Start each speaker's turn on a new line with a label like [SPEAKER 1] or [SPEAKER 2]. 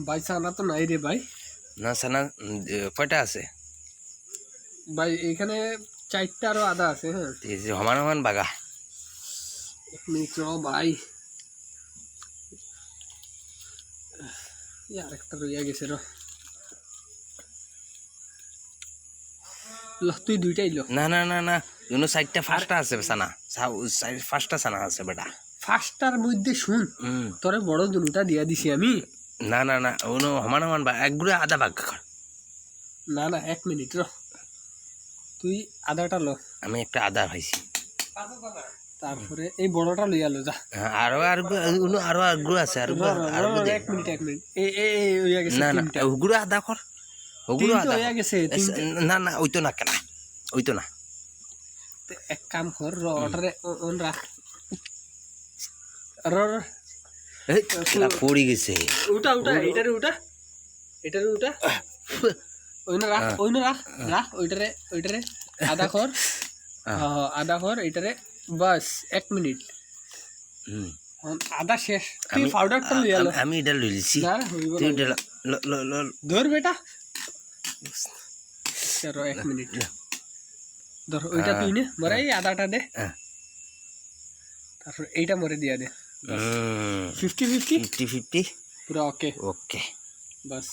[SPEAKER 1] ভাই সানা তো নাই রে ভাই।
[SPEAKER 2] না সানা কয়টা আছে
[SPEAKER 1] ভাই এখানে 4টা আরো আদা আছে। হ্যাঁ
[SPEAKER 2] এই যে সমান সমান বাগা।
[SPEAKER 1] 1 মিনিট র ভাই, আরেকটা রইয়া গেছে র। তুই দুইটাই লো।
[SPEAKER 2] না না না না ইউনো সাইডটা ফার্স্টটা আছে সানা, ফার্স্টটা সানা আছে বেটা।
[SPEAKER 1] ফার্স্টটার মধ্যে শুন, তোরে বড় দুটা দিয়া দিছি আমি।
[SPEAKER 2] না না না ওনো সমান সমান এক গুড়ে আদা ভাগ কর।
[SPEAKER 1] না না 1 মিনিট র, তুই আদাটা লো।
[SPEAKER 2] আমি একটা আদা খাইছি।
[SPEAKER 1] তারপরে এই বড়টা লইয়া লো যা।
[SPEAKER 2] আরো আর আরো আগ্রহ আছে আর
[SPEAKER 1] 1 মিনিট 1 মিনিট। এই হইয়া গেছে
[SPEAKER 2] না না
[SPEAKER 1] তিনটা।
[SPEAKER 2] ওগুলো আদা কর, ওগুলো
[SPEAKER 1] তিনটা
[SPEAKER 2] আদা
[SPEAKER 1] হইয়া গেছে তিনটা।
[SPEAKER 2] না না ওই তো না কেনা, ওই তো না।
[SPEAKER 1] এক কাম কর, র ওটারে অন রাখ। র র
[SPEAKER 2] এই খেলা পড়ে গেছে।
[SPEAKER 1] উঠা উঠা, এটারে উঠা। ওইনা রাখ, রাখ ওইটারে আদা কর। আদা কর এটারে, বাস 1 মিনিট। আদা শেষ, তুই পাউডারটা লইয়া লো।
[SPEAKER 2] আমি এটা লইছি,
[SPEAKER 1] না হইব
[SPEAKER 2] তুই
[SPEAKER 1] না,
[SPEAKER 2] এটা
[SPEAKER 1] ধর বেটা। চলো 1 মিনিট ধর, ওইটা তুই নে মরে, এই আদাটা দে। তারপর এইটা মরে দিয়া দে। 50-50
[SPEAKER 2] 50-50
[SPEAKER 1] পুরা ওকে
[SPEAKER 2] ওকে
[SPEAKER 1] বাস।